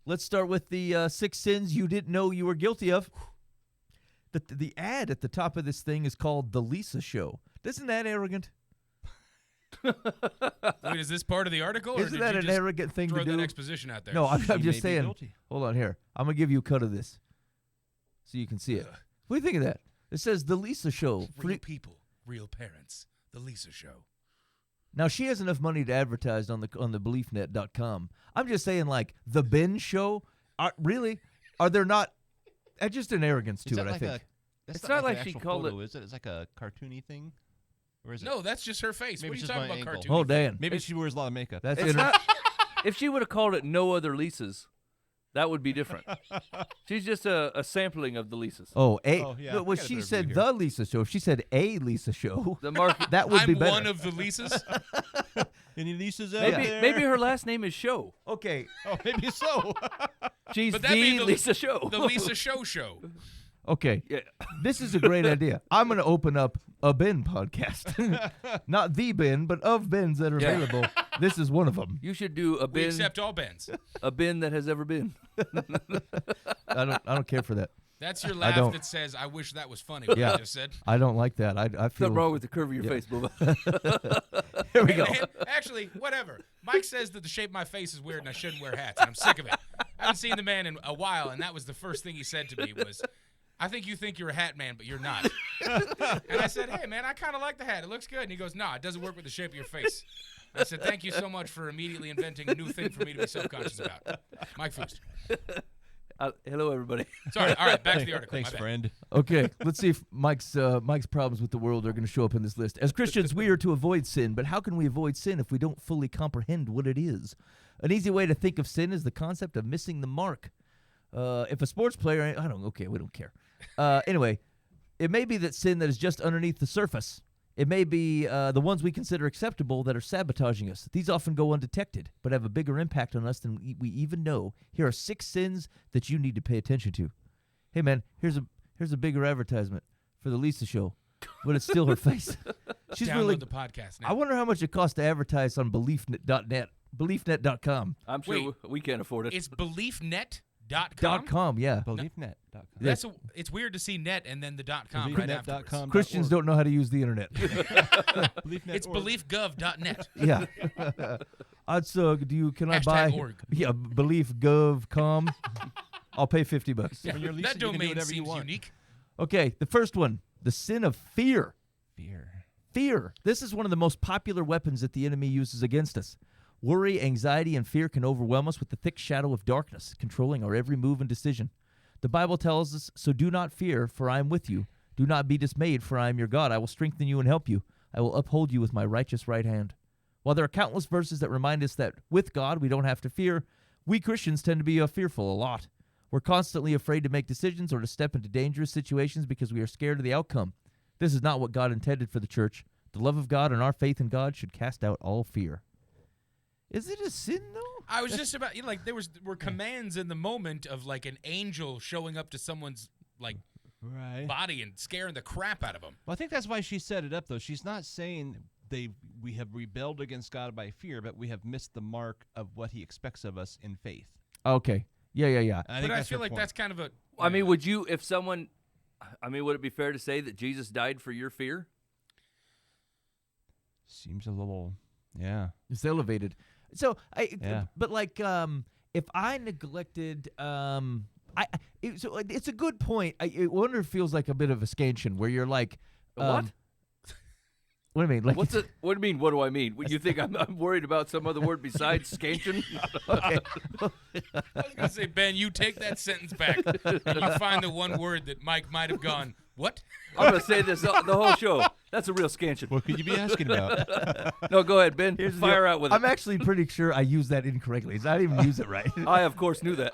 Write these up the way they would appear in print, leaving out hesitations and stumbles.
Let's start with the 6 sins you didn't know you were guilty of. The ad at the top of this thing is called The Lisa Show. Isn't that arrogant? Wait, is this part of the article? Isn't that an arrogant thing to do? Throw that exposition out there. No, I'm just saying. Guilty. Hold on here. I'm going to give you a cut of this so you can see it. What do you think of that? It says The Lisa Show. Real people, real parents. The Lisa Show. Now, she has enough money to advertise on the BeliefNet.com. I'm just saying, like, The Ben Show, really? Are there not? That's just an arrogance to it, I think. It's not like she called it. Is it? It's like a cartoony thing? Or is it? No, that's just her face. Maybe What are you it's talking just about, my cartoon? ankle. Oh, Dan. Maybe she wears a lot of makeup. That's It's not. If she would have called it No Other Lisas, that would be different. She's just a sampling of the Lisas. Oh, yeah. No, well, Got a she better said view The Lisa Show. If she said A Lisa Show, The market. that would be I'm better. one of the Lisas. Any Lisas out Maybe there? maybe her last name is Show. Okay. Oh, maybe so. She's But that'd be the the- Lisa Show. The Lisa Show. Okay. Yeah. This is a great idea. I'm going to open up a Ben podcast. Not the Ben, but of Bens that are Yeah. available. This is one of them. You should do a We bin, accept all bends. a bin that has ever been. I don't care for that. That's your laugh don't. that says, I wish that was funny, what Yeah. I just said. I don't like that. I feel Nothing wrong with the curve of your face, Bubba. Here we Hey, go. man, actually, whatever. Mike says that the shape of my face is weird and I shouldn't wear hats, and I'm sick of it. I haven't seen the man in a while, and that was the first thing he said to me was, I think you think you're a hat man, but you're not. And I said, hey, man, I kind of like the hat. It looks good. And he goes, no, it doesn't work with the shape of your face. I said, thank you so much for immediately inventing a new thing for me to be self-conscious about. Mike Foost. Hello, everybody. Sorry. All right, back to the article. Thanks, My bad. friend. Okay, let's see if Mike's problems with the world are going to show up in this list. As Christians, we are to avoid sin, but how can we avoid sin if we don't fully comprehend what it is? An easy way to think of sin is the concept of missing the mark. If a sports player, okay, we don't care. Anyway, it may be that sin that is just underneath the surface. It may be the ones we consider acceptable that are sabotaging us. These often go undetected, but have a bigger impact on us than we even know. Here are 6 sins that you need to pay attention to. Hey, man, here's a bigger advertisement for the Lisa Show, but it's still her face. She's Download really. the podcast now. I wonder how much it costs to advertise on BeliefNet.com. I'm sure Wait. we can't afford it. It's BeliefNet.com? .com, yeah. BeliefNet.com. It's weird to see net and then the .com right afterwards. BeliefNet.com. Christians don't know how to use the internet. It's BeliefGov.net. Yeah. Can I Hashtag buy? org. Yeah, BeliefGov.com. I'll pay $50. When you're Lisa, That you can do domain whatever you seems want. unique. Okay, the first one, the sin of fear. Fear. Fear. This is one of the most popular weapons that the enemy uses against us. Worry, anxiety, and fear can overwhelm us with the thick shadow of darkness, controlling our every move and decision. The Bible tells us, so do not fear, for I am with you. Do not be dismayed, for I am your God. I will strengthen you and help you. I will uphold you with my righteous right hand. While there are countless verses that remind us that with God we don't have to fear, we Christians tend to be fearful a lot. We're constantly afraid to make decisions or to step into dangerous situations because we are scared of the outcome. This is not what God intended for the church. The love of God and our faith in God should cast out all fear. Is it a sin, though? I was just about there were commands in the moment of like an angel showing up to someone's like Right. body and scaring the crap out of them. Well, I think that's why she set it up, though. She's not saying we have rebelled against God by fear, but we have missed the mark of what He expects of us in faith. Okay. Yeah. But I feel like that's kind of a. I mean, would you, if someone, would it be fair to say that Jesus died for your fear? Seems a little, yeah. It's elevated. So, Yeah. but like, if I neglected, it's a good point. I wonder if it feels like a bit of a scansion where you're like, What? What do you mean? Like, What do you mean? What do I mean? You think I'm worried about some other word besides scansion? okay. I was gonna say, Ben, you take that sentence back and you find the one word that Mike might have gone. What? I'm going to say this the whole show. That's a real scansion. What could you be asking about? No, go ahead, Ben. Here's the Fire deal. out with it. I'm actually pretty sure I used that incorrectly. I didn't even use it right. I, of course, knew that.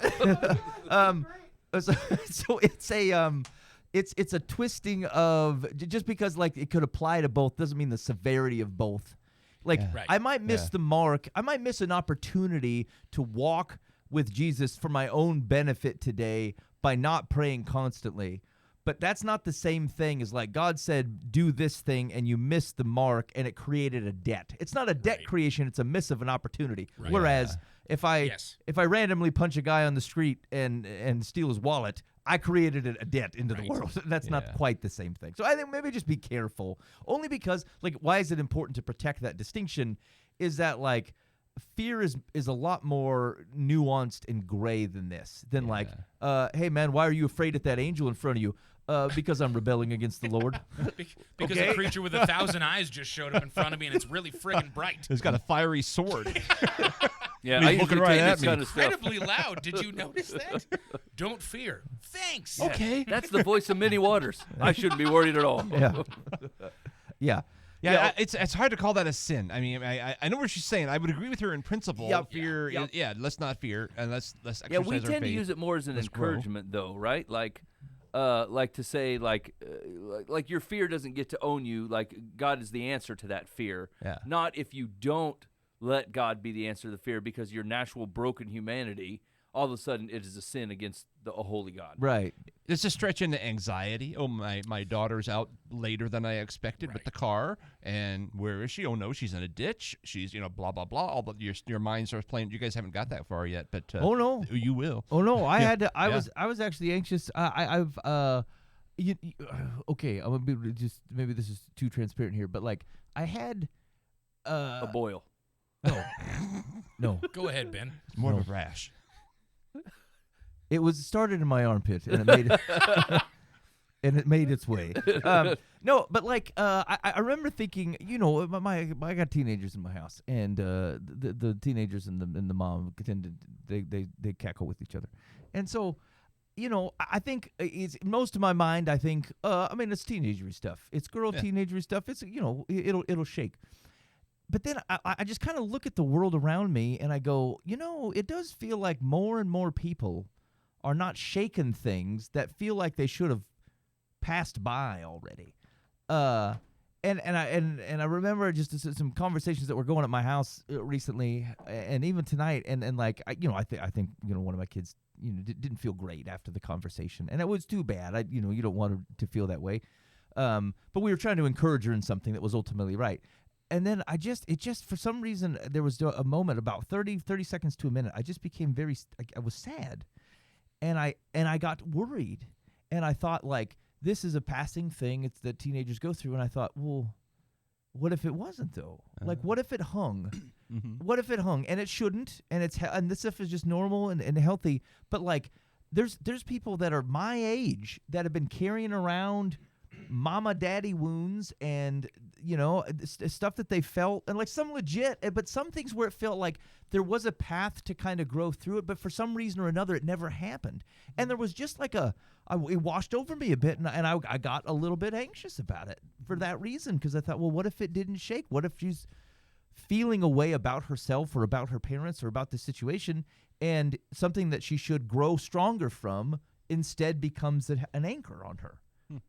So it's a twisting of just because like it could apply to both doesn't mean the severity of both. Like Yeah. Right. I might miss the mark. I might miss an opportunity to walk with Jesus for my own benefit today by not praying constantly. But that's not the same thing as like God said, do this thing, and you missed the mark, and it created a debt. It's not a debt creation; it's a miss of an opportunity. Right. Whereas if I Yes. randomly punch a guy on the street and steal his wallet, I created a debt into the world. That's not quite the same thing. So I think maybe just be careful. Only because, like, why is it important to protect that distinction? Is that like fear is a lot more nuanced and gray than this. Than like, hey man, why are you afraid of that angel in front of you? Because I'm rebelling against the Lord. Because a creature with 1,000 eyes just showed up in front of me, and it's really friggin' bright. He's got a fiery sword. Yeah, He's I looking usually right take at this me. kind of stuff. Incredibly loud. Did you notice that? Don't fear. Thanks. Okay. That's the voice of many waters. I shouldn't be worried at all. Yeah. Yeah, it's hard to call that a sin. I mean, I know what she's saying. I would agree with her in principle. Yep. Fear, Yep. Let's not fear, and let's exercise Yeah, we our tend to faith. use it more as an Let's grow. encouragement, though, right? Like to say, like your fear doesn't get to own you. Like God is the answer to that fear. Yeah. Not if you don't let God be the answer to the fear, because your natural broken humanity, all of a sudden it is a sin against a holy God. Right. It's a stretch into anxiety. Oh, my daughter's out later than I expected with the car, and where is she? Oh no, she's in a ditch. She's blah blah blah. All your mind starts playing. You guys haven't got that far yet, but Oh no. you will. Oh no, I had to. I Yeah. was actually anxious. Okay, I'm gonna be just maybe this is too transparent here, but like I had A boil. no. Go ahead, Ben. It's more of a rash. It started in my armpit, and it made and it made its way. No, but like I remember thinking, I got teenagers in my house, and the teenagers and the mom they cackle with each other, and so. I think it's most of my mind. I think, it's teenagery stuff. It's girl teenagery stuff. It's it'll shake. But then I just kind of look at the world around me and I go, it does feel like more and more people are not shaking things that feel like they should have passed by already. And I remember just some conversations that were going at my house recently, and even tonight, and like I think one of my kids didn't feel great after the conversation, and it was too bad. You don't want her to feel that way, but we were trying to encourage her in something that was ultimately right. And then it just for some reason there was a moment about 30 seconds to a minute. I just became I was sad, and I got worried, and I thought like. This is a passing thing. It's that teenagers go through, and I thought, well, what if it wasn't though? Like, what if it hung? What if it hung? And it shouldn't. And and this stuff is just normal and healthy. But like, there's people that are my age that have been carrying around mama daddy wounds and stuff that they felt, and like some legit, but some things where it felt like there was a path to kind of grow through it, but for some reason or another it never happened. And there was just like it washed over me a bit, and I got a little bit anxious about it for that reason, because I thought, well, what if it didn't shake? What if she's feeling a way about herself or about her parents or about the situation, and something that she should grow stronger from instead becomes an anchor on her?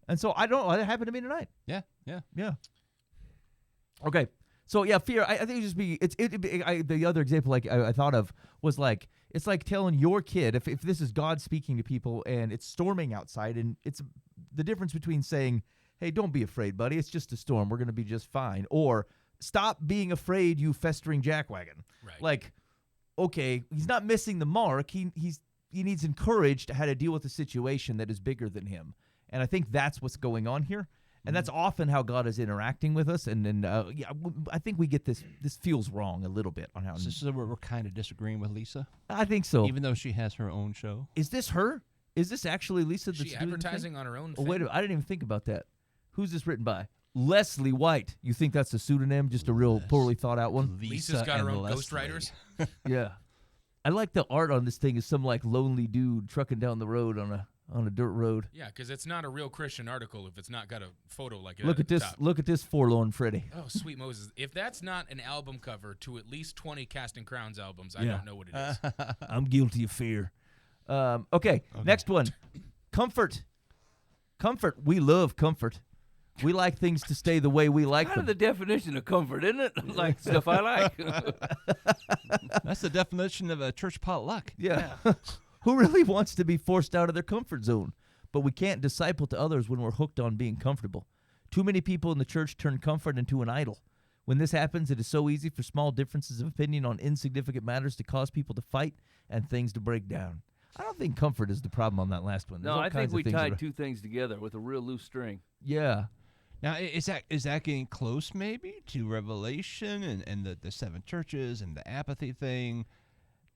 And so I don't know. That happened to me tonight. Yeah. Okay. So yeah, fear. I think the other example I thought of was like, it's like telling your kid, if this is God speaking to people and it's storming outside, and it's the difference between saying, hey, don't be afraid, buddy, it's just a storm, we're going to be just fine, or stop being afraid, you festering jackwagon. Right. Like, okay, he's not missing the mark. He needs encouraged how to deal with a situation that is bigger than him. And I think that's what's going on here. And that's often how God is interacting with us. And I think we get this. This feels wrong a little bit on how. So we're kind of disagreeing with Lisa, I think so. even though she has her own show. Is this her? Is this actually Lisa? That's She doing the thing? advertising on her own Oh, thing? wait a minute. I didn't even think about that. Who's this written by? Leslie White. You think that's a pseudonym? Just a real poorly thought out one? Lisa's got her and own Leslie. ghostwriters. Yeah. I like the art on this thing. Is some like lonely dude trucking down the road on a dirt road. Yeah, because it's not a real Christian article if it's not got a photo like that. Look at this. Top. Look at this forlorn Freddy. Oh, sweet Moses. If that's not an album cover to at least 20 Casting Crowns albums, I Yeah. don't know what it is. I'm guilty of fear. Okay, next one. Comfort. Comfort. We love comfort. We like things to stay the way we like Kind of them. the definition of comfort, isn't it? Like stuff I like. That's the definition of a church potluck. Yeah. Who really wants to be forced out of their comfort zone? but we can't disciple to others when we're hooked on being comfortable. Too many people in the church turn comfort into an idol. When this happens, it is so easy for small differences of opinion on insignificant matters to cause people to fight and things to break down. I don't think comfort is the problem on that last one. There's No, all I think kinds of we things that tied are- two things together with a real loose string. Yeah. Now, is that getting close maybe to Revelation and the seven churches and the apathy thing?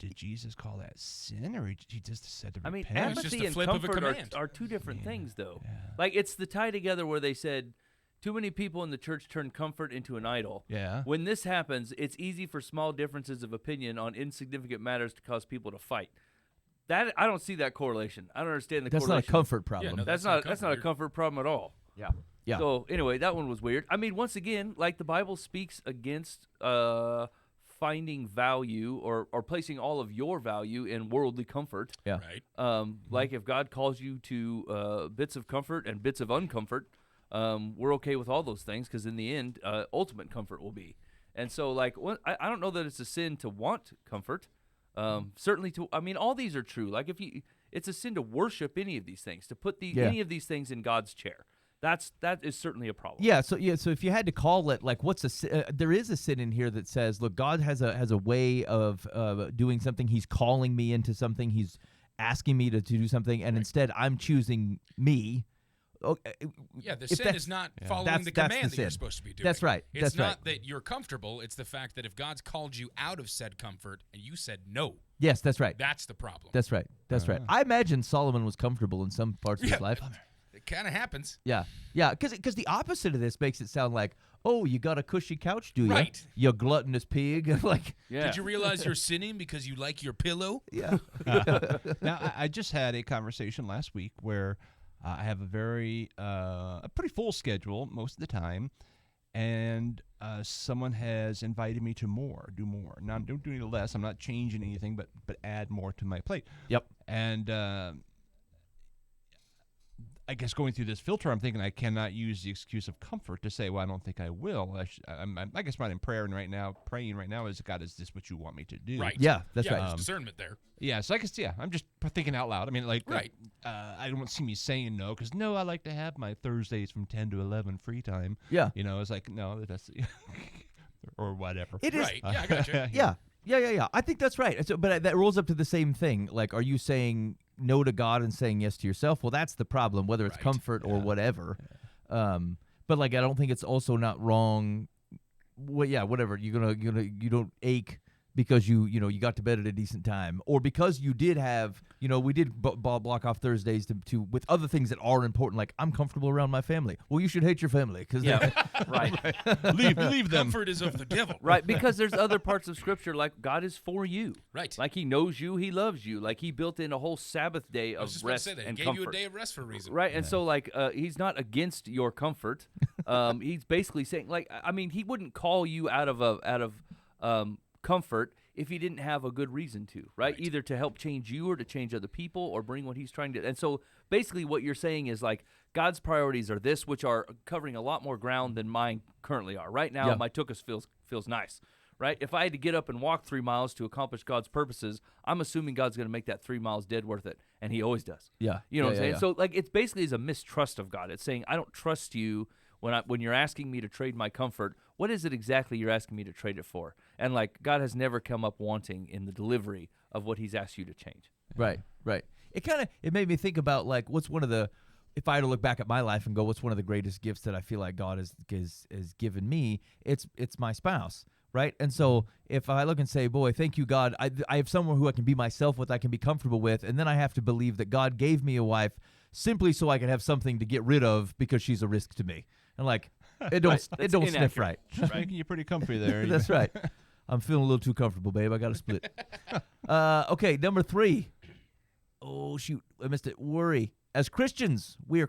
Did Jesus call that sin, or he just said to I mean, repent? it's just apathy the and flip of a comfort command. are two different things, though. Yeah. Like, it's the tie together where they said, too many people in the church turn comfort into an idol. Yeah. When this happens, it's easy for small differences of opinion on insignificant matters to cause people to fight. That I don't see that correlation. I don't understand the That's not a correlation. comfort problem. Yeah, no, That's not a comfort problem at all. Yeah. Yeah. So anyway, that one was weird. I mean, once again, like the Bible speaks against finding value or placing all of your value in worldly comfort. Yeah. Right. Like if God calls you to bits of comfort and bits of uncomfort, we're okay with all those things because in the end, ultimate comfort will be. And so, like, I don't know that it's a sin to want comfort. Certainly, I mean, all these are true. Like, it's a sin to worship any of these things, to put any of these things in God's chair. That is certainly a problem. Yeah, so if you had to call it, like, what's there is a sin in here that says, look, God has a way of doing something. He's calling me into something. He's asking me to do something, and instead I'm choosing me. Yeah, the If sin that's- is not Yeah. following That's the the command that you're sin. supposed to be doing. That's right. It's That's not right. that you're comfortable. It's the fact that if God's called you out of said comfort and you said no, Yes, that's right. that's the problem. That's right. That's right. I imagine Solomon was comfortable in some parts of his life. It kind of happens. Yeah, because the opposite of this makes it sound like, oh, you got a cushy couch, do you? Right. You gluttonous pig. Like, Yeah. Did you realize you're sinning because you like your pillow? yeah. Now, I just had a conversation last week where I have a pretty full schedule most of the time, and someone has invited me to do more. Now, don't do any less. I'm not changing anything, but add more to my plate. Yep. And I guess going through this filter, I'm thinking I cannot use the excuse of comfort to say, well, I don't think I will. I guess what I'm praying right now is, God, is this what you want me to do? Right. Yeah, that's right. There's discernment there. Yeah, so I guess, I'm just thinking out loud. I mean, like, Right. I don't see me saying no, because I like to have my Thursdays from 10 to 11 free time. Yeah. You know, it's like, no, that's, or whatever. It is. Right. Yeah, I got you. Yeah. I think that's right. So, but that rolls up to the same thing. Like, are you saying no to God and saying yes to yourself? Well, that's the problem, whether it's Right. comfort or whatever. But like, I don't think it's also not wrong. Well, yeah, whatever. You don't ache because you got to bed at a decent time, or because you did have, we did block off Thursdays to with other things that are important, like I'm comfortable around my family. Well, you should hate your family because Right. leave them. Comfort is of the devil. Right, because there's other parts of Scripture like God is for you. Right. Like He knows you, He loves you. Like He built in a whole Sabbath day I was of just about to rest say that. He and gave comfort. you a day of rest for a reason. Right, and so like He's not against your comfort. He's basically saying, like, I mean, He wouldn't call you out of comfort if He didn't have a good reason to, right? Either to help change you or to change other people or bring what He's trying to. And so basically what you're saying is like God's priorities are this, which are covering a lot more ground than mine currently are. Right now, Yeah. my tuchus feels nice, right? If I had to get up and walk 3 miles to accomplish God's purposes, I'm assuming God's going to make that 3 miles dead worth it, and He always does. Yeah. You know what I'm Yeah, saying? yeah. So like it's basically is a mistrust of God. It's saying I don't trust you when you're asking me to trade my comfort. What is it exactly you're asking me to trade it for? And like God has never come up wanting in the delivery of what He's asked you to change. Right. It made me think about like what's one of the, if I had to look back at my life and go, what's one of the greatest gifts that I feel like God has given me? It's my spouse, right? And so if I look and say, boy, thank you, God, I have someone who I can be myself with, I can be comfortable with, and then I have to believe that God gave me a wife simply so I can have something to get rid of because she's a risk to me. And like, it don't That's sniff inaccurate. right. Just making you pretty comfy there. That's right. I'm feeling a little too comfortable, babe. I got to split. Okay, number 3. Oh, shoot. I missed it. Worry. As Christians, we are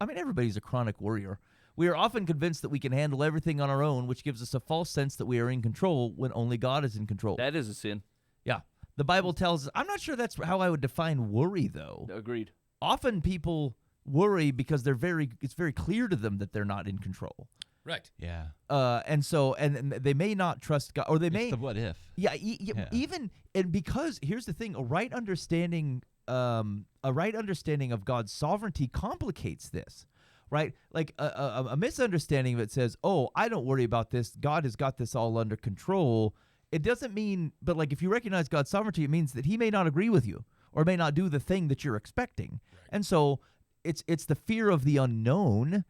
everybody's a chronic worrier. We are often convinced that we can handle everything on our own, which gives us a false sense that we are in control when only God is in control. That is a sin. Yeah. The Bible tells us, I'm not sure that's how I would define worry, though. Agreed. Often people worry because it's very clear to them that they're not in control. Right. Yeah. And they may not trust God, or they may. It's the what if. Yeah, Yeah. even, and because here's the thing: a right understanding of a right understanding of God's sovereignty complicates this, right? Like a misunderstanding of it says, oh, I don't worry about this. God has got this all under control. It doesn't mean, but like if you recognize God's sovereignty, it means that he may not agree with you or may not do the thing that you're expecting. Right. And so it's the fear of the unknown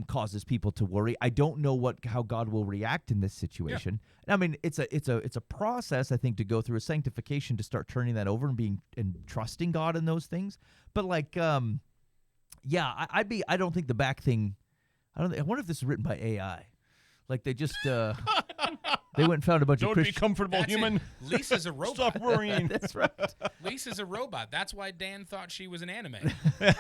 causes people to worry. I don't know how God will react in this situation. Yeah. I mean, it's a process, I think, to go through a sanctification to start turning that over and trusting God in those things. But like, I don't think the back thing. I wonder if this is written by AI. Like they just they went and found a bunch of Don't Christian. be comfortable, That's human. Lisa's a robot. Stop worrying. That's right. Lisa's a robot. That's why Dan thought she was an anime. Well,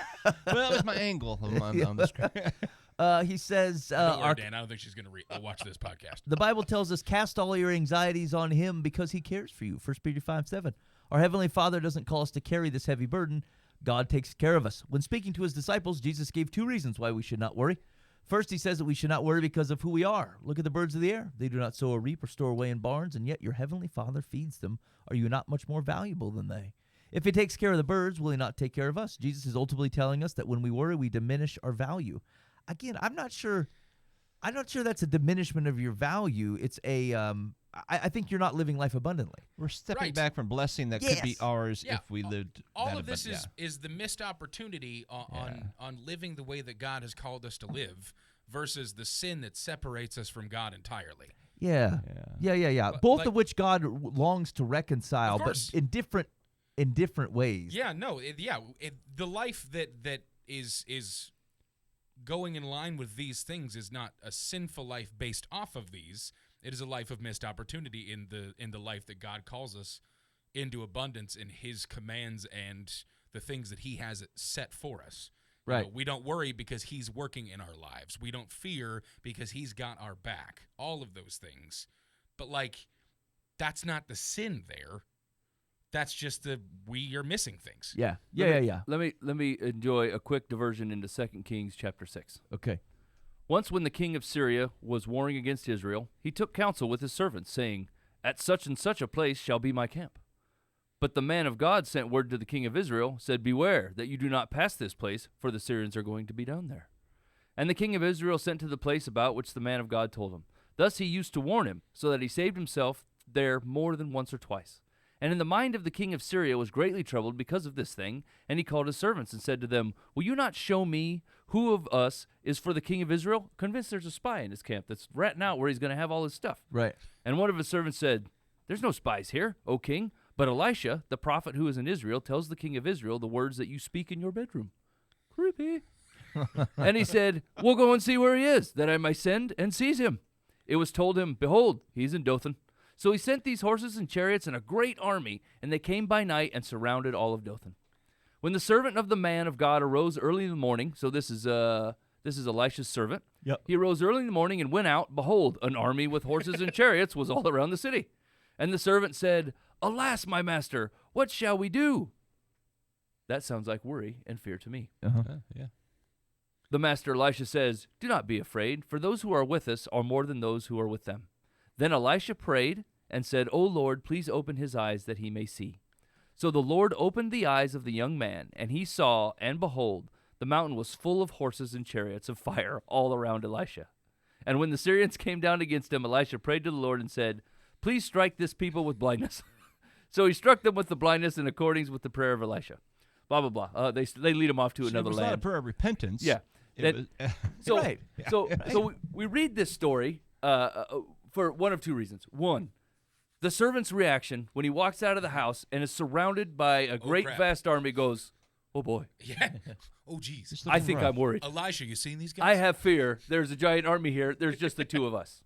that was my angle on the screen. He says, Don't worry, Dan. I don't think she's going to watch this podcast. the Bible tells us, cast all your anxieties on him because he cares for you. 1 Peter 5:7. Our Heavenly Father doesn't call us to carry this heavy burden. God takes care of us. When speaking to his disciples, Jesus gave 2 reasons why we should not worry. First, he says that we should not worry because of who we are. Look at the birds of the air. They do not sow or reap or store away in barns, and yet your Heavenly Father feeds them. Are you not much more valuable than they? If he takes care of the birds, will he not take care of us? Jesus is ultimately telling us that when we worry, we diminish our value. Again, I'm not sure that's a diminishment of your value. It's I think you're not living life abundantly. We're stepping Right. back from blessing that could be Yes. ours Yeah. if we lived. All that of this abundant. is the missed opportunity on living the way that God has called us to live versus the sin that separates us from God entirely. Yeah. But, Both like- of which God longs to reconcile, Of but course. in different ways. Yeah, no, the life that is going in line with these things is not a sinful life based off of these. It is a life of missed opportunity in the life that God calls us into abundance in his commands and the things that he has set for us. You Right. know, we don't worry because he's working in our lives. We don't fear because he's got our back. All of those things. But like that's not the sin there. That's just we are missing things. Yeah. Let me enjoy a quick diversion into 2 Kings chapter 6. Okay. Once when the king of Syria was warring against Israel, he took counsel with his servants, saying, At such and such a place shall be my camp. But the man of God sent word to the king of Israel, said, Beware that you do not pass this place, for the Syrians are going to be down there. And the king of Israel sent to the place about which the man of God told him. Thus he used to warn him, so that he saved himself there more than once or twice. And in the mind of the king of Syria was greatly troubled because of this thing, and he called his servants and said to them, Will you not show me who of us is for the king of Israel? Convinced there's a spy in his camp that's ratting out where he's going to have all his stuff. Right. And one of his servants said, There's no spies here, O king, but Elisha, the prophet who is in Israel, tells the king of Israel the words that you speak in your bedroom. Creepy. And he said, We'll go and see where he is, that I may send and seize him. It was told him, Behold, he's in Dothan. So he sent these horses and chariots and a great army, and they came by night and surrounded all of Dothan. When the servant of the man of God arose early in the morning, so this is Elisha's servant. Yep. He arose early in the morning and went out. Behold, an army with horses and chariots was all around the city. And the servant said, Alas, my master, what shall we do? That sounds like worry and fear to me. Yeah. The master Elisha says, Do not be afraid, for those who are with us are more than those who are with them. Then Elisha prayed and said, O Lord, please open his eyes that he may see. So the Lord opened the eyes of the young man, and he saw, and behold, the mountain was full of horses and chariots of fire all around Elisha. And when the Syrians came down against him, Elisha prayed to the Lord and said, Please strike this people with blindness. So he struck them with the blindness in accordance with the prayer of Elisha. Blah, blah, blah. They lead him off to So another it was not a land. prayer of repentance. Yeah. It That- was, So, Right. so we read this story for one of two reasons. One, the servant's reaction when he walks out of the house and is surrounded by a great crap. vast army goes, oh boy, Yeah. Oh, geez. It's I looking think rough. I'm worried. Elisha, you seen these guys? I have fear. There's a giant army here. There's just the two of us.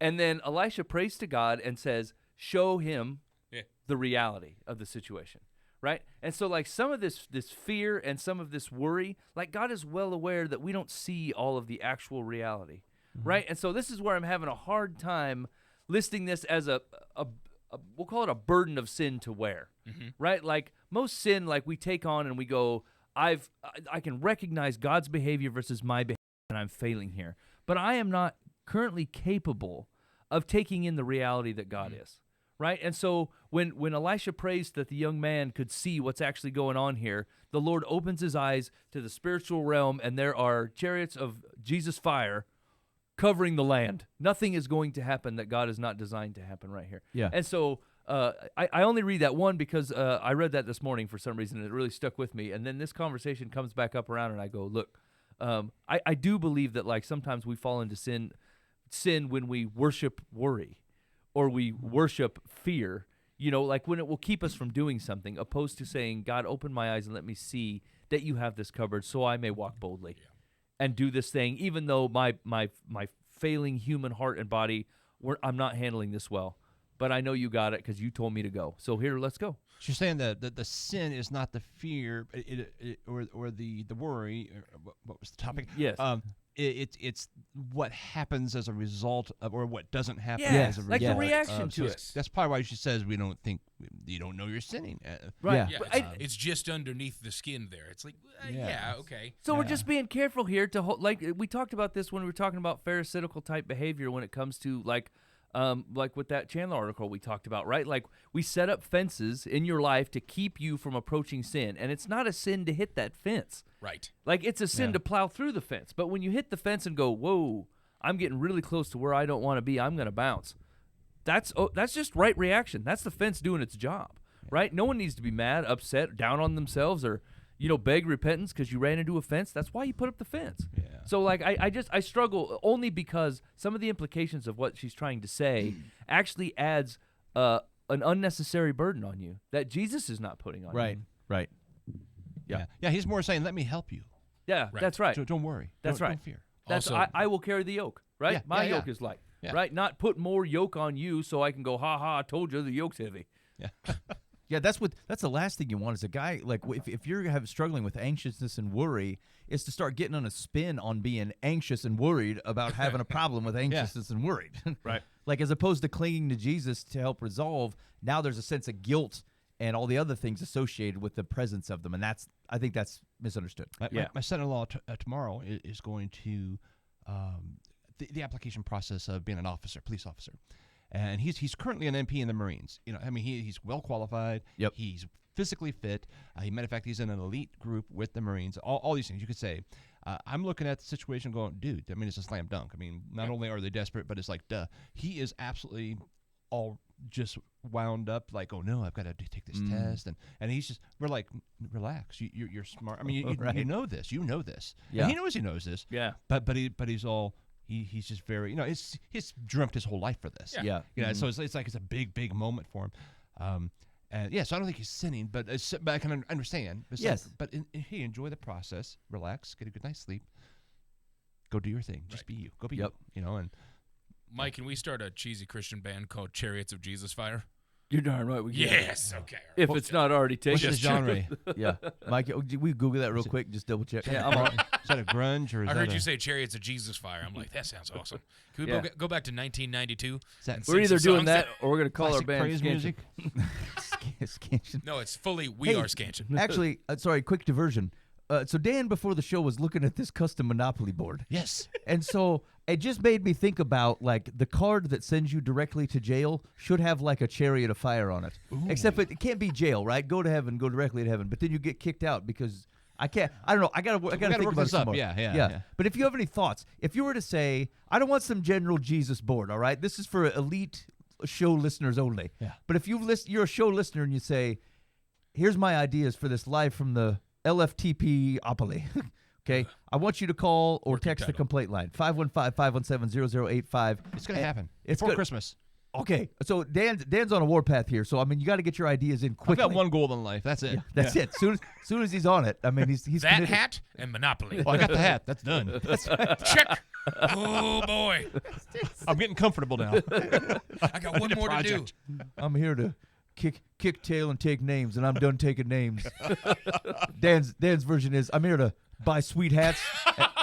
And then Elisha prays to God and says, show him Yeah. the reality of the situation. Right? And so like some of this fear and some of this worry, like God is well aware that we don't see all of the actual reality. Right? And so this is where I'm having a hard time listing this as a we'll call it a burden of sin to wear. Right? Like most sin, like we take on and we go, I can recognize God's behavior versus my behavior, and I'm failing here. But I am not currently capable of taking in the reality that God is. right? And so when Elisha prays that the young man could see what's actually going on here, the Lord opens his eyes to the spiritual realm, and there are chariots of Jesus' fire covering the land. Nothing is going to happen that God has not designed to happen right here. Yeah. And so I only read that one because I read that this morning for some reason, and it really stuck with me. And then this conversation comes back up around, and I go, look, I do believe that like sometimes we fall into sin when we worship worry or we worship fear, you know, like when it will keep us from doing something, opposed to saying, God, open my eyes and let me see that you have this covered so I may walk boldly and do this thing, even though my failing human heart and body, I'm not handling this well. But I know you got it because you told me to go. So here, let's go. So you're saying that the sin is not the fear or the worry. Or what was the topic? Yes. It's what happens as a result of, or what doesn't happen Yeah, as a result. like the reaction So to it. That's probably why she says we don't think you don't know you're sinning. Right. Yeah. Yeah, it's just underneath the skin there. It's like, yeah, okay. So we're just being careful here to like we talked about this when we were talking about pharisaical type behavior when it comes to like with that Chandler article we talked about, right? Like we set up fences in your life to keep you from approaching sin, and it's not a sin to hit that fence. Right. Like it's a sin to plow through the fence, but when you hit the fence and go, "Whoa, I'm getting really close to where I don't want to be. I'm going to bounce." That's just right reaction. That's the fence doing its job, right? No one needs to be mad, upset, down on themselves, or beg repentance because you ran into a fence. That's why you put up the fence. Yeah. So like I struggle only because some of the implications of what she's trying to say actually adds an unnecessary burden on you that Jesus is not putting on you. Right. Yeah. He's more saying, "Let me help you. Yeah, Right. that's right. So don't worry. That's right. Don't fear." That's Also- I will carry the yoke, right? Yeah, My yeah, yoke yeah. is light, Yeah. right? Not put more yoke on you so I can go, ha ha, I told you the yoke's heavy. Yeah. Yeah, that's the last thing you want as a guy. Like if you're struggling with anxiousness and worry, is to start getting on a spin on being anxious and worried about having a problem with anxiousness and worried. Right. Like as opposed to clinging to Jesus to help resolve. Now there's a sense of guilt and all the other things associated with the presence of them, and I think that's misunderstood. My son-in-law tomorrow is going to the application process of being an officer, police officer. And he's currently an MP in the Marines. He's well qualified. Yep. He's physically fit. Matter of fact, he's in an elite group with the Marines. All these things you could say. I'm looking at the situation going, dude, it's a slam dunk. Not only are they desperate, but it's like, duh. He is absolutely all just wound up like, oh no, I've got to take this test. And he's just, we're like, relax. You're smart. You know this. You know this. Yeah. And he knows this. Yeah. But he's all. He's just very, he's dreamt his whole life for this. Yeah. So it's like it's a big moment for him. So I don't think he's sinning, but I can understand. It's Yes. But hey, enjoy the process, relax, get a good night's sleep, go do your thing, just be you, go be Yep. you. And Mike, can we start a cheesy Christian band called Chariots of Jesus Fire? You're darn right we can. Yes. Okay. all right. If it's not already what's taken. the genre? Yeah. Mike, we Google that real quick, just double check. Yeah, I'm on. Is that a grunge or is I that heard a, you say Chariots of Jesus Fire. I'm like, that sounds awesome. Can we Yeah. go back to 1992? is that and We're sing either some doing songs that or we're going to call our classic band praise Scansion. music? Scansion. No, it's fully We Hey. Are Scansion. Actually, sorry, quick diversion. So Dan, before the show, was looking at this custom Monopoly board. Yes. And so it just made me think about, like, the card that sends you directly to jail should have, like, a chariot of fire on it. Except it can't be jail, right? Go to heaven, go directly to heaven. But then you get kicked out because I don't know. I gotta think work about this it some up. more. Yeah. But if you have any thoughts, if you were to say, I don't want some general Jesus board, all right? This is for elite show listeners only. Yeah. But if you're a show listener and you say, here's my ideas for this live from the LFTP Opoly. Okay, I want you to call or Working text the title. complaint line, 515-517-0085. It's going to happen. It's Before good. Christmas. Okay, so Dan's on a warpath here, so you got to get your ideas in I've quickly. got one goal in life. That's it. Yeah, that's it. Soon as he's on it, he's That committed. hat and Monopoly. Well, I got the hat. That's done. Check. Oh, boy. I'm getting comfortable now. I got one need a more to do. project. I'm here to kick tail and take names, and I'm done taking names. Dan's version is, I'm here to buy sweet hats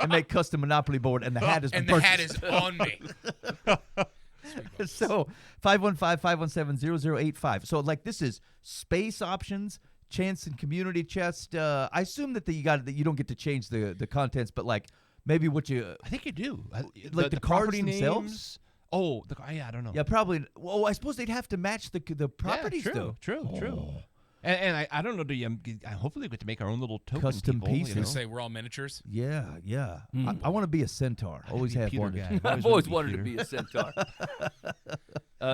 and make custom Monopoly board, and the hat is And the hat is on me. So 515-517-0085. So this is space options, chance and community chest. I assume that you don't get to change the contents, but maybe what you I think you do. the cards property themselves? names, Oh, I don't know. Yeah, probably. Well, I suppose they'd have to match the properties, yeah, though. True. And I don't know. Hopefully we get to make our own little token Custom people, pieces. You know? Say we're all miniatures. Yeah. I want to be a centaur. Always Be a have Peter wanted. guy. I've always wanted to be a centaur.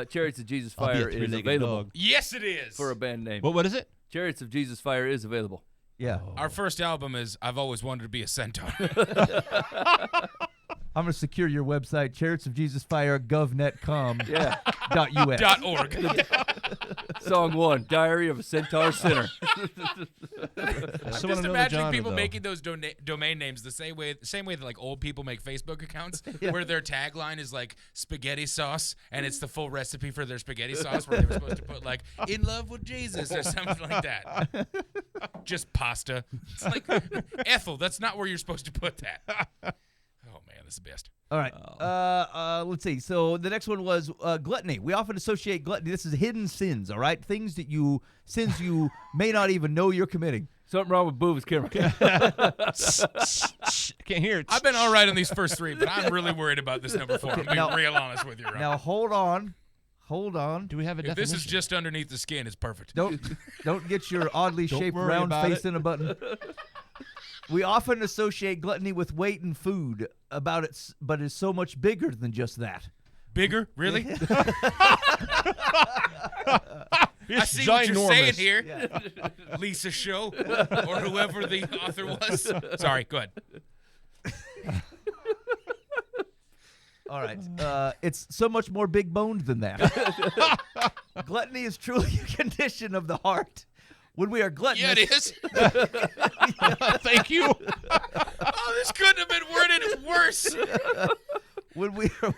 Chariots of Jesus I'll be a Fire is three-legged available dog. Yes, it is. for a band name. What is it? Chariots of Jesus Fire is available. Yeah. Our first album is I've always wanted to be a centaur. I'm going to secure your website, chariotsofjesusfire.govnet.com. Yeah. .us. .org. Song 1, Diary of a Centaur Sinner. I'm just imagining people making those domain names the same way that like old people make Facebook accounts, where their tagline is like spaghetti sauce, and it's the full recipe for their spaghetti sauce, where they were supposed to put like "in love with Jesus" or something like that. Just pasta. It's like Ethel. That's not where you're supposed to put that. Oh man, this is the best. All right. Let's see. So the next one was gluttony. We often associate gluttony. This is hidden sins, all right? Sins you may not even know you're committing. Something wrong with Boova's camera. Can't hear it. I've been all right on these first three, but I'm really worried about this number 4. I'm being real honest with you, Ron. Now hold on. Do we have a If definition? this is just underneath the skin, it's perfect. Don't get your oddly shaped worry round about face it. in a button. We often associate gluttony with weight and food but it's so much bigger than just that. Bigger? Really? I see what It's you're saying ginormous. here. Lisa Show or whoever the author was. Sorry, go ahead. All right. It's so much more big boned than that. Gluttony is truly a condition of the heart. When we are gluttonous, Yeah, it is. Thank you. Oh, this couldn't have been worded worse. when we are,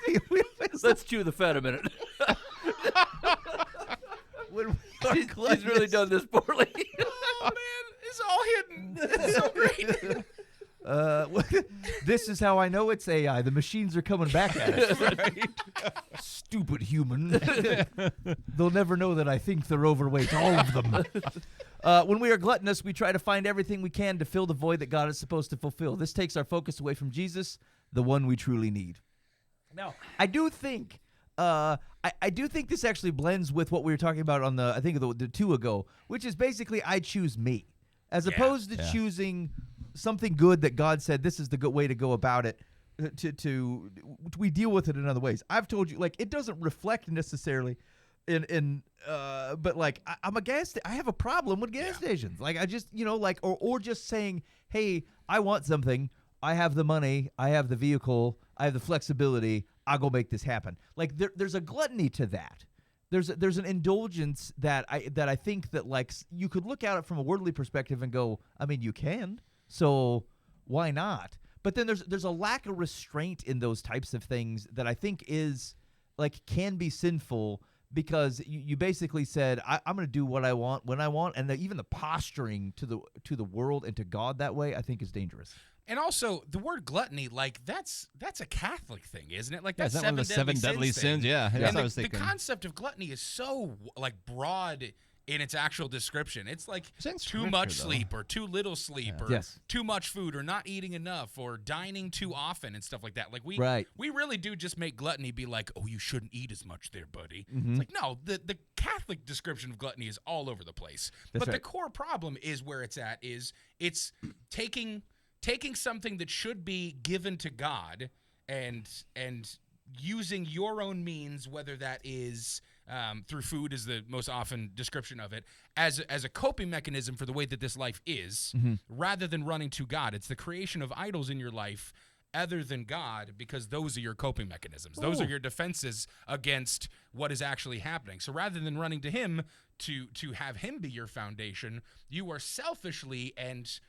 Let's chew the fat a minute. when we are He's gluttonous, really done this poorly. Oh, man. It's all hidden. It's so great. This is how I know it's AI. The machines are coming back at us. Stupid human. They'll never know that I think they're overweight, all of them. When we are gluttonous, we try to find everything we can to fill the void that God is supposed to fulfill. This takes our focus away from Jesus, the one we truly need. Now, I do think I do think this actually blends with what we were talking about on I think the 2 ago, which is basically I choose me, as opposed to choosing something good that God said this is the good way to go about it. We deal with it in other ways. I've told you, like, it doesn't reflect necessarily but like I'm a I have a problem with gas stations. Like I just or just saying, hey, I want something. I have the money. I have the vehicle. I have the flexibility. I'll go make this happen. Like there's a gluttony to that. There's an indulgence that I think that like you could look at it from a worldly perspective and go, I mean, you can. So why not? But then there's a lack of restraint in those types of things that I think is like can be sinful, because you basically said I'm going to do what I want when I want, and even the posturing to the world and to God that way I think is dangerous. And also, the word gluttony, like that's a Catholic thing, isn't it? Like that's is that one of the seven deadly sins? Yeah, that's And what I was thinking. The concept of gluttony is so like broad in its actual description. It's like too much sleep or too little sleep or too much food or not eating enough or dining too often and stuff like that. Like we really do just make gluttony be like, oh, you shouldn't eat as much there, buddy. It's like, no, the Catholic description of gluttony is all over the place. But the core problem is where it's at is it's taking something that should be given to God and using your own means, whether that is through food is the most often description of it, as a coping mechanism for the way that this life is, rather than running to God. It's the creation of idols in your life other than God, because those are your coping mechanisms. Those are your defenses against what is actually happening. So rather than running to Him to have Him be your foundation, you are selfishly and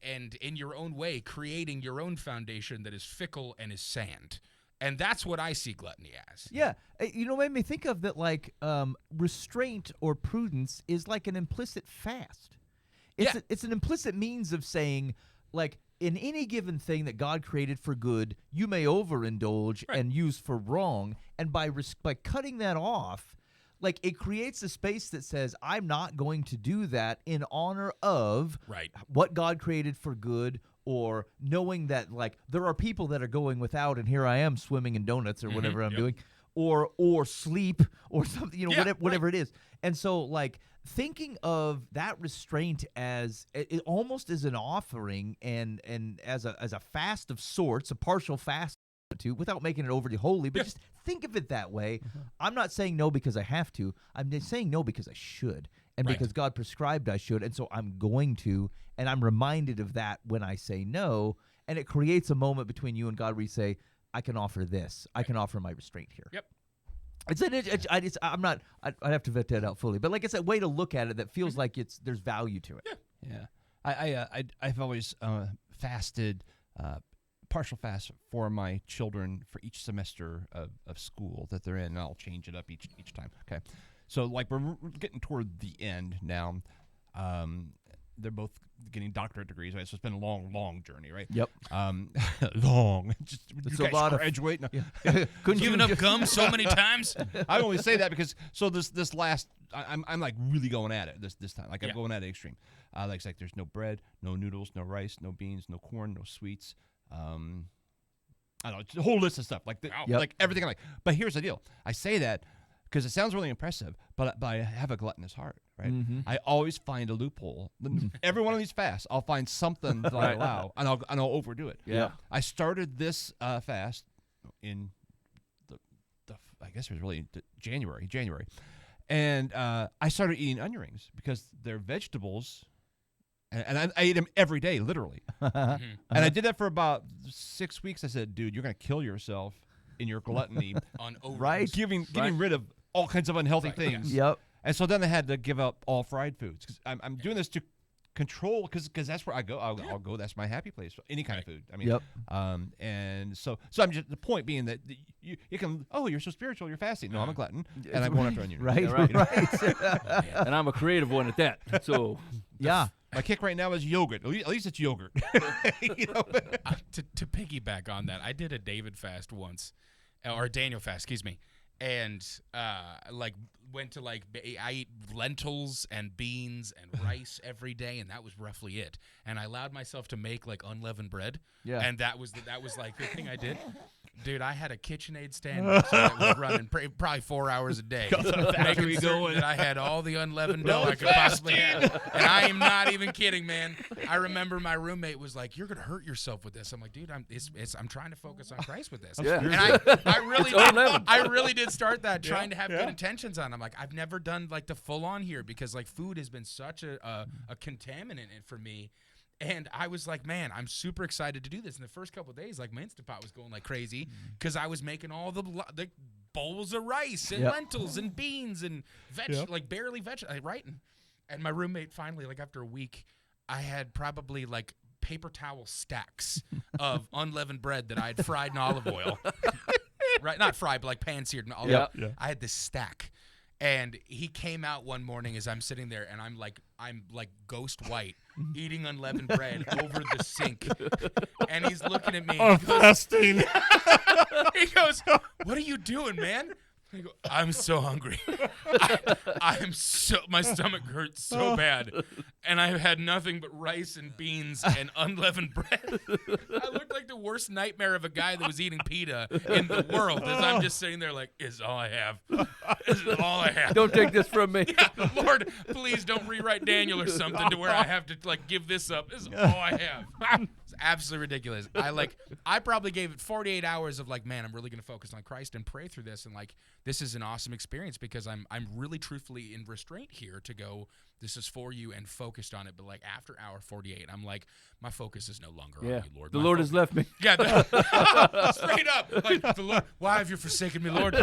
in your own way creating your own foundation that is fickle and is sand. And that's what I see gluttony as. Yeah. Made me think of that, like, restraint or prudence is like an implicit fast. It's an implicit means of saying, like, in any given thing that God created for good, you may overindulge and use for wrong. And by cutting that off, like it creates a space that says I'm not going to do that in honor of Right. what God created for good, or knowing that like there are people that are going without, and here I am swimming in donuts or whatever I'm doing, or sleep or something, you know, whatever it is. And so like thinking of that restraint as it almost as an offering and as a fast of sorts, a partial fast to, without making it overly holy, but just think of it that way. I'm not saying no because I have to. I'm just saying no because I should, and because God prescribed I should, and so I'm going to, and I'm reminded of that when I say no, and it creates a moment between you and God where you say, I can offer this. I can offer my restraint here. Yep. I'd have to vet that out fully, but like it's a way to look at it that feels like there's value to it. Yeah. I've always fasted, partial fast for my children for each semester of school that they're in, and I'll change it up each time. Okay. So like we're getting toward the end now. They're both getting doctorate degrees, right? So it's been a long journey, right? Yep. Long. Just It's you a guys lot of graduate. No. couldn't Given up gum so many times. I only say that because this last I'm like really going at it this time. Like I'm going at it extreme. Like it's like there's no bread, no noodles, no rice, no beans, no corn, no sweets. I don't know, it's a whole list of stuff like like everything. I'm like, but here's the deal. I say that because it sounds really impressive, but I have a gluttonous heart, right? I always find a loophole. Every one of these fasts, I'll find something that I allow, and I'll overdo it. Yeah. I started this fast in the I guess it was really January, and I started eating onion rings because they're vegetables. And I ate them every day, literally. And I did that for about 6 weeks. I said, dude, you're going to kill yourself in your gluttony. On over. Right. Getting rid of all kinds of unhealthy things. Yep. And so then I had to give up all fried foods. Cause I'm doing this to control, because that's where I go. I'll go. That's my happy place. Any kind of food. I mean, and so I'm just, the point being that you can, you're so spiritual, you're fasting. No, I'm a glutton, and I'm going after onion rings. Right. And I'm a creative one at that. So Yeah. My kick right now is yogurt. At least it's yogurt. You know? To piggyback on that, I did a David fast once, or a Daniel fast, excuse me, and like went to I eat lentils and beans and rice every day, and that was roughly it. And I allowed myself to make like unleavened bread. Yeah. And that was like the thing I did. Dude, I had a KitchenAid stand that was running probably 4 hours a day, making certain that I had all the unleavened dough I could possibly have. And I am not even kidding, man. I remember my roommate was like, "You're gonna hurt yourself with this." I'm like, "Dude, I'm trying to focus on Christ with this." Yeah. And I really did start that, trying to have good intentions on. I'm like, I've never done like the full on here, because like food has been such a contaminant for me. And I was like, man, I'm super excited to do this. In the first couple of days, like my Instant Pot was going like crazy because I was making all the bowls of rice and lentils and beans and like barely vegetables, right? And my roommate finally, like after a week, I had probably like paper towel stacks of unleavened bread that I had fried in olive oil. Right? Not fried, but like pan-seared in olive oil. Yeah. I had this stack. And he came out one morning as I'm sitting there, and I'm like ghost white, eating unleavened bread over the sink. And he's looking at me. And fasting. He goes, "What are you doing, man?" I go, "I'm so hungry. My stomach hurts so bad, and I've had nothing but rice and beans and unleavened bread." I looked like the worst nightmare of a guy that was eating pita in the world, as I'm just sitting there like, "This is all I have. This is all I have. Don't take this from me." Yeah, Lord, please don't rewrite Daniel or something to where I have to like give this up. This is all I have. It's absolutely ridiculous. I probably gave it 48 hours of like, man, I'm really gonna focus on Christ and pray through this, and like this is an awesome experience because I'm really truthfully in restraint here to go, this is for you, and focused on it. But like after hour 48, I'm like, my focus is no longer on you, Lord. The Lord has left me. Yeah, straight up. Like, the Lord, why have you forsaken me, Lord?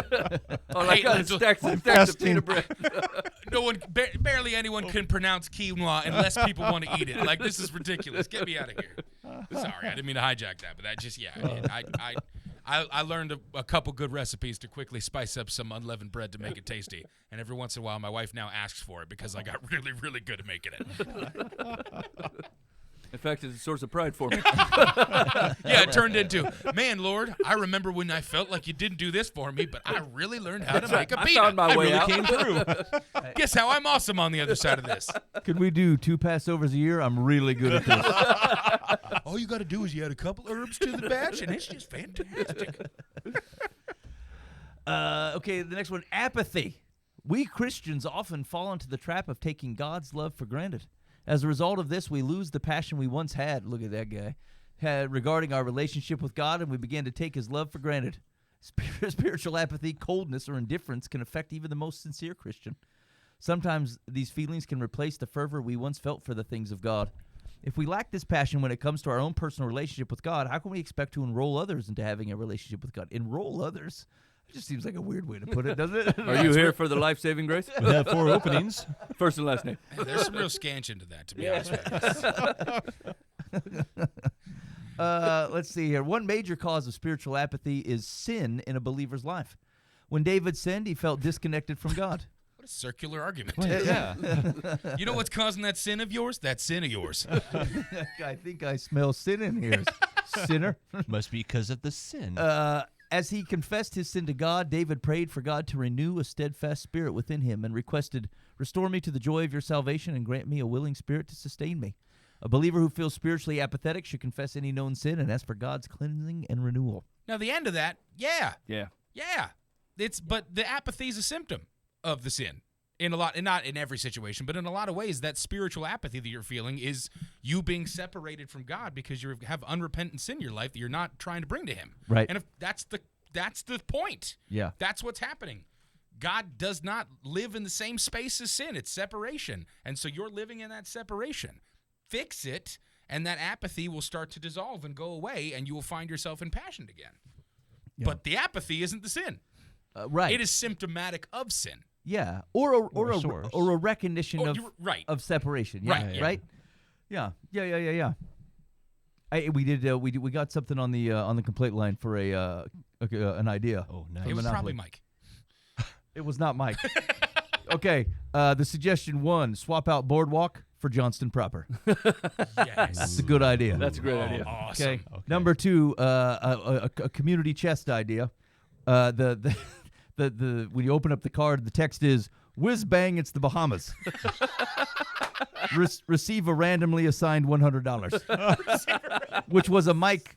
I got stacks of pita bread. No one, barely anyone can pronounce quinoa unless people want to eat it. Like, this is ridiculous. Get me out of here. Sorry, I didn't mean to hijack that, but that just, I learned a couple good recipes to quickly spice up some unleavened bread to make it tasty. And every once in a while, my wife now asks for it because I got really, really good at making it. fact, it's a source of pride for me. Yeah, it turned into, man, Lord, I remember when I felt like you didn't do this for me, but I really learned how to make a I pita. found my way out. Came through. Guess how I'm awesome on the other side of this. Could we do 2 Passovers a year? I'm really good at this. All you got to do is you add a couple herbs to the batch, and it's just fantastic. Okay, the next one, apathy. We Christians often fall into the trap of taking God's love for granted. As a result of this, we lose the passion we once had, look at that guy, had regarding our relationship with God, and we begin to take his love for granted. Spiritual apathy, coldness, or indifference can affect even the most sincere Christian. Sometimes these feelings can replace the fervor we once felt for the things of God. If we lack this passion when it comes to our own personal relationship with God, how can we expect to enroll others into having a relationship with God? Enroll others? It just seems like a weird way to put it, doesn't it? Are you here for the life-saving grace? We have 4 openings. First and last name. There's some real scansion to that, to be honest with you. Let's see here. One major cause of spiritual apathy is sin in a believer's life. When David sinned, he felt disconnected from God. What a circular argument. Yeah. You know what's causing that sin of yours? That sin of yours. I think I smell sin in here. Sinner. Must be because of the sin. As he confessed his sin to God, David prayed for God to renew a steadfast spirit within him and requested, "Restore me to the joy of your salvation and grant me a willing spirit to sustain me." A believer who feels spiritually apathetic should confess any known sin and ask for God's cleansing and renewal. Now, the end of that, yeah. Yeah. But the apathy is a symptom of the sin. And not in every situation, but in a lot of ways, that spiritual apathy that you're feeling is you being separated from God because you have unrepentant sin in your life that you're not trying to bring to Him. Right. And if that's the point. Yeah. That's what's happening. God does not live in the same space as sin. It's separation. And so you're living in that separation. Fix it, and that apathy will start to dissolve and go away, and you will find yourself impassioned again. Yeah. But the apathy isn't the sin. Right. It is symptomatic of sin. Yeah. Or a source. a recognition Oh, of you're right. of separation. Yeah. Right, yeah. Right. Yeah. We got something on the complaint line for an idea. Oh, nice. It was Monopoly. probably Mike. It was not Mike. Okay. The suggestion 1: swap out Boardwalk for Johnston proper. Yes. That's a good idea. That's a great idea. Awesome. Okay. Number 2: a community chest idea. The when you open up the card, the text is "Whiz bang, it's the Bahamas." Receive a randomly assigned $100, which was a Mike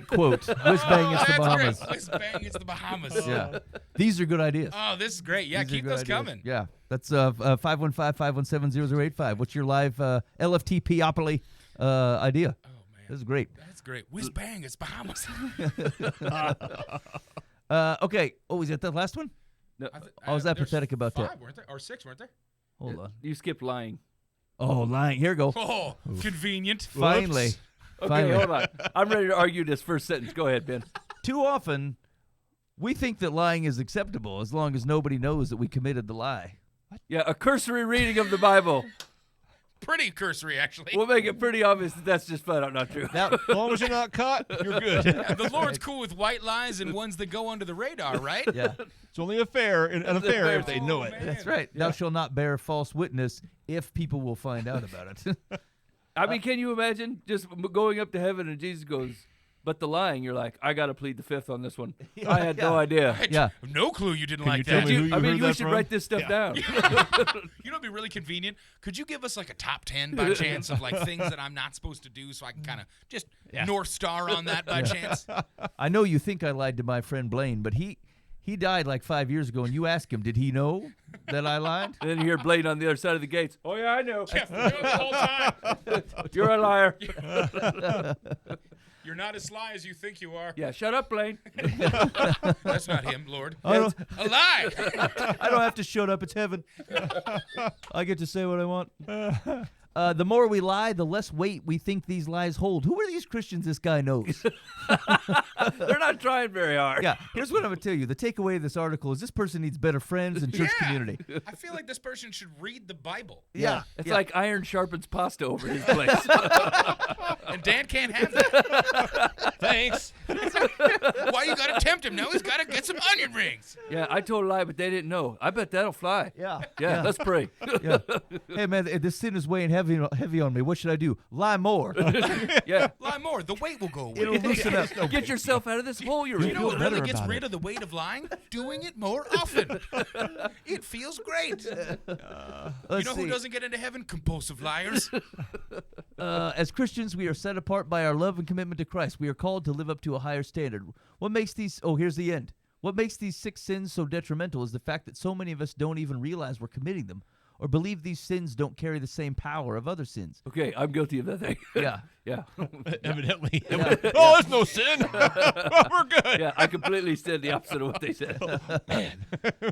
quote. "Whiz bang, it's the That's Bahamas." great. Whiz bang, it's the Bahamas. Yeah, these are good ideas. Oh, this is great. Yeah, These are keep good those ideas. coming. Yeah, that's 515-517-0085. What's your live LFTP-opoly idea? Oh, man. This is great. That's great. Whiz bang, it's Bahamas. Okay. Oh, is that the last one? No, I was that there's pathetic about 5, that. weren't there? Or 6, weren't there? Hold on. you skipped lying. Oh, lying. Here we go. Oh, convenient. Finally. Whoops. Okay, Finally. hold on. I'm ready to argue this first sentence. Go ahead, Ben. Too often, we think that lying is acceptable as long as nobody knows that we committed the lie. Yeah, a cursory reading of the Bible Pretty cursory, actually. will make it pretty obvious that that's just flat out not true. Now, As long as you're not caught, you're good. Yeah, the Lord's cool with white lies and ones that go under the radar, right? yeah, It's only a fair and an affair if they know Oh, it. man. that's right. Thou shalt not bear false witness if people will find out about it. I mean, can you imagine just going up to heaven and Jesus goes, "But the lying," you're like, "I got to plead the fifth on this one. I had no idea." Yeah. No clue you didn't like you tell that. me who you I mean, heard you that should from? write this stuff down. You know what'd be really convenient? Could you give us like a top 10 by chance of like things that I'm not supposed to do so I can kind of just North Star on that by chance? I know you think I lied to my friend Blaine, but he died like 5 years ago, and you ask him, did he know that I lied? And then you hear Blaine on the other side of the gates. "Oh yeah, I know. Yeah, the whole time. You're a liar." You're not as sly as you think you are. Yeah, shut up, Blaine. That's not him, Lord. I don't, A lie. I don't have to shut up. It's heaven. I get to say what I want. The more we lie, the less weight we think these lies hold. Who are these Christians this guy knows? They're not trying very hard. Yeah, here's what I'm going to tell you. The takeaway of this article is this person needs better friends and church Yeah. community. I feel like this person should read the Bible. Yeah. It's yeah. like iron sharpens pasta over his place. And Dan can't have that. Thanks. Why you gotta can't tempt him. Now he's got to get some onion rings. Yeah, I told a lie, but they didn't know. I bet that'll fly. Yeah. Yeah, let's pray. Yeah. Hey, man, this sin is weighing heavy on me. What should I do? Lie more. Yeah. Lie more. The weight will go away. It'll loosen up. Get yourself out of this hole you're in. You know what better really gets about rid it. of the weight of lying? Doing it more often. It feels great. You Let's know see. who doesn't get into heaven? Compulsive liars. As Christians, we are set apart by our love and commitment to Christ. We are called to live up to a higher standard. What makes these... Oh, here's the end. What makes these 6 sins so detrimental is the fact that so many of us don't even realize we're committing them or believe these sins don't carry the same power of other sins. Okay, I'm guilty of that thing. Yeah. Yeah. Evidently. Yeah. Oh, there's no sin. We're good. Yeah, I completely said the opposite of what they said. Man,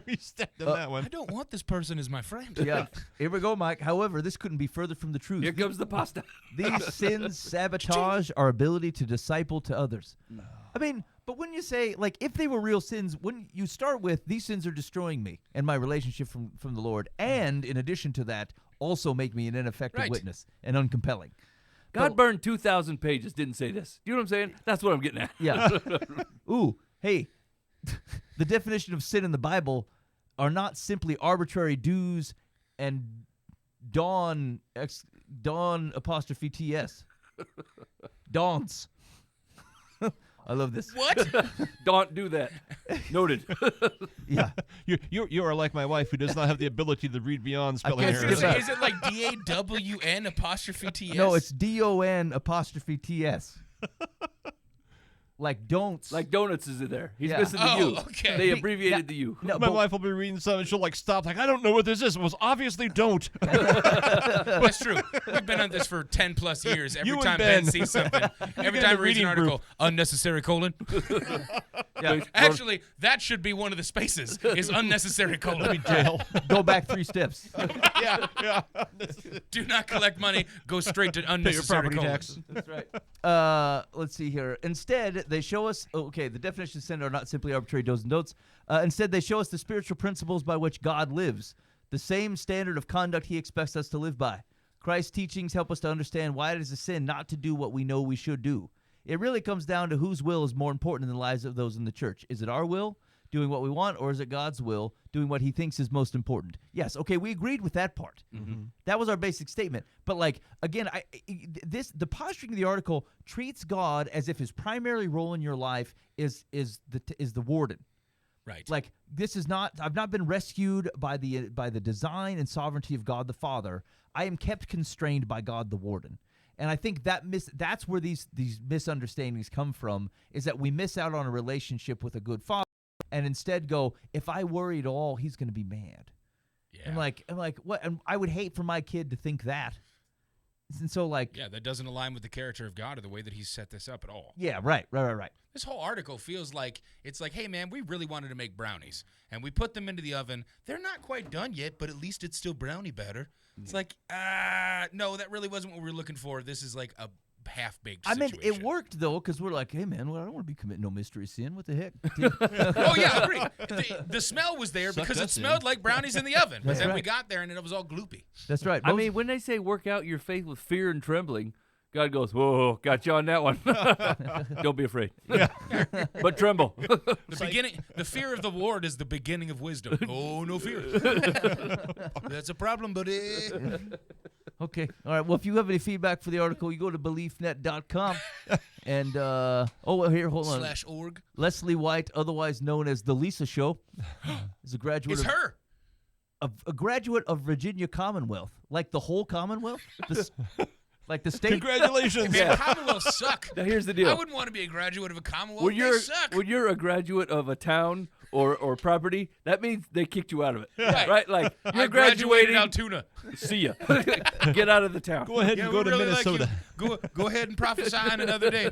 we stepped on that one. I don't want this person as my friend. Yeah. Here we go, Mike. However, this couldn't be further from the truth. Here comes the pasta. These sins sabotage our ability to disciple to others. I mean, but when you say, like, if they were real sins, when you start with, these sins are destroying me and my relationship from the Lord, and in addition to that, also make me an ineffective Right. witness and uncompelling. God burned 2,000 pages, didn't say this. Do you know what I'm saying? That's what I'm getting at. Yeah. Ooh, hey, the definition of sin in the Bible are not simply arbitrary do's and dawn apostrophe TS. Dawns. I love this. What? Don't do that. Noted. Yeah. You are like my wife, who does not have the ability to read beyond spelling can't errors. skip that. Is it like DAWN apostrophe TS? No, it's DON apostrophe TS. Like don'ts. Like donuts is in there. He's Yeah. missing the Oh, U. okay. They Yeah. abbreviated the U. no, My but- wife will be reading something, and she'll like stop, like, I don't know what this is. It was obviously don't. That's true. We've been on this for 10 plus years. Every You and time Ben Ben. sees something, every in time the he reads an reading article, unnecessary colon. yeah. Actually, that should be one of the spaces, is unnecessary colon. Jail. Go back 3 steps. yeah. Do not collect money. Go straight to Pay your unnecessary property colon. tax. That's right. Let's see here. Instead, they show us. Okay, the definitions of sin are not simply arbitrary do's and don'ts. Instead, they show us the spiritual principles by which God lives, the same standard of conduct He expects us to live by. Christ's teachings help us to understand why it is a sin not to do what we know we should do. It really comes down to whose will is more important in the lives of those in the church. Is it our will, doing what we want, or is it God's will, doing what He thinks is most important? Yes, okay, we agreed with that part. That was our basic statement. But like again, the posturing of the article treats God as if His primary role in your life is the warden. Right. Like this is not. I've not been rescued by the design and sovereignty of God the Father. I am kept constrained by God the warden. And I think that's where these misunderstandings come from, is that we miss out on a relationship with a good Father, and instead go, if I worry at all, He's going to be mad. Yeah. I'm like, what? And I would hate for my kid to think that. And so, like, Yeah, that doesn't align with the character of God or the way that He's set this up at all. yeah, right. This whole article feels like it's like, hey, man, we really wanted to make brownies, and we put them into the oven. They're not quite done yet, but at least it's still brownie batter. It's like, no, that really wasn't what we were looking for. This is like a half-baked I mean, situation. it worked, though, because we're like, hey, man, well, I don't want to be committing no mystery sin. What the heck? Oh, yeah, I agree. The smell was there Suck because that it smelled like brownies in the oven. But That's then we right. got there, and it was all gloopy. That's right. I mean, when they say work out your faith with fear and trembling, God goes, whoa, got you on that one. Don't be afraid. But tremble. The fear of the Lord is the beginning of wisdom. Oh, no fear. That's a problem, buddy. Okay. All right. Well, if you have any feedback for the article, you go to beliefnet.com. And, here, hold on. /org. Leslie White, otherwise known as The Lisa Show, is a graduate It's her. a graduate of Virginia Commonwealth. Like the whole Commonwealth? Like the state? Congratulations. Man, Commonwealths suck. Now, here's the I deal. wouldn't want to be a graduate of a Commonwealth. When They suck. you're a graduate of a town or property, that means they kicked you out of it. Right. Like, I you're graduated graduating. Altoona. See ya. Get out of the town. Go ahead and Yeah, go we to really Minnesota. Like you. Go ahead and prophesy on another day.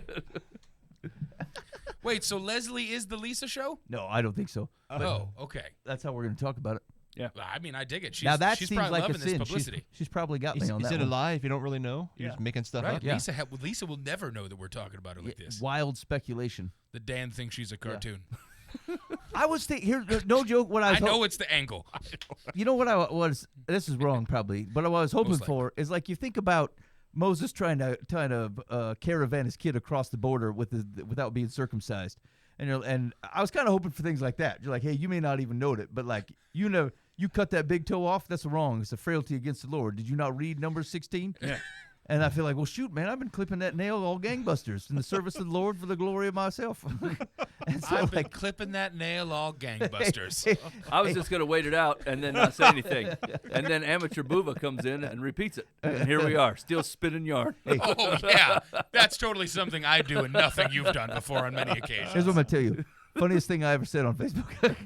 Wait, so Leslie is the Lisa Show? No, I don't think so. Oh, okay. That's how we're going to talk about it. Well, I mean, I dig it. She's, now that she's seems probably like a loving this sin. publicity. She's probably got me Is on that it a one. lie if you don't really know? You're just making stuff Right? up? Yeah. Lisa will never know that we're talking about her like this. Wild speculation. The Dan thinks she's a cartoon. I was thinking here, no joke. What I I was know it's the angle. you know what I was. This is wrong, probably, but what I was hoping Most likely. for is like you think about Moses trying to caravan his kid across the border without being circumcised. And I was kind of hoping for things like that. You're like, hey, you may not even know it, but like you know, you cut that big toe off. That's wrong. It's a frailty against the Lord. Did you not read Numbers 16? Yeah. And I feel like, well, shoot, man, I've been clipping that nail all gangbusters in the service of the Lord for the glory of myself. And so, I've been clipping that nail all gangbusters. I was just going to wait it out and then not say anything. And then amateur Buva comes in and repeats it. And here we are, still spinning yarn. Oh, yeah. That's totally something I do and nothing you've done before on many occasions. here's what I'm going to tell you. Funniest thing I ever said on Facebook.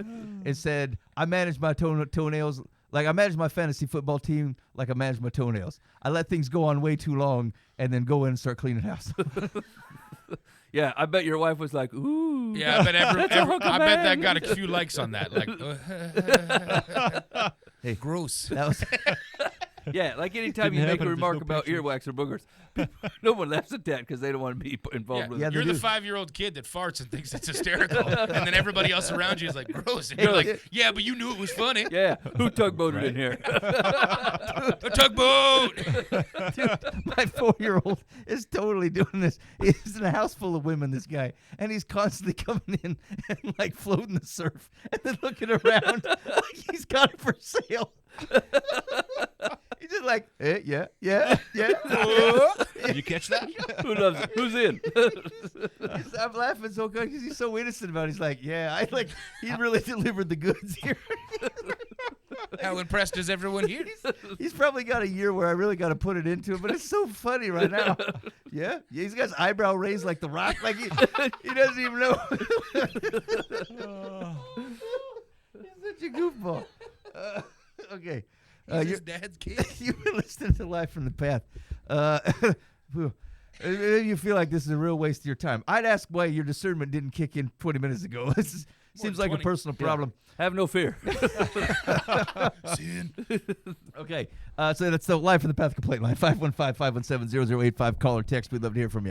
It said, I manage my toenails like I manage my fantasy football team like I manage my toenails. I let things go on way too long and then go in and start cleaning house. Yeah, I bet your wife was like, ooh. Yeah, I bet I bet that got a few likes on that. Like, Hey, gross. that was Yeah, like anytime Didn't you make happen a if there's remark no about pictures. earwax or boogers, no one laughs at that because they don't want to be involved with Yeah, it. they You're the do. 5-year-old kid that farts and thinks it's hysterical, and then everybody else around you is like, gross. And you're like, yeah, but you knew it was funny. Yeah, who tugboated in here? A tugboat. Dude, my 4-year-old is totally doing this. He's in a house full of women, this guy, and he's constantly coming in and like floating the surf and then looking around like he's got it for sale. He's just like, yeah. Did you catch that? Who loves it? Who's in? I'm laughing so good because he's so innocent about it. He's like, yeah, he really delivered the goods here. How impressed is everyone here? He's probably got a year where I really got to put it into it, but it's so funny right now. Yeah, he's got his eyebrow raised like the Rock, like he doesn't even know. He's such a goofball. Okay. He's his dad's kid. You've been listening to Live from the Path. You feel like this is a real waste of your time. I'd ask why your discernment didn't kick in 20 minutes ago. This seems than like a 20. personal problem. Have no fear. Sin. Okay, so that's the Live from the Path complaint line, 515-517-0085. Call or text. We'd love to hear from you.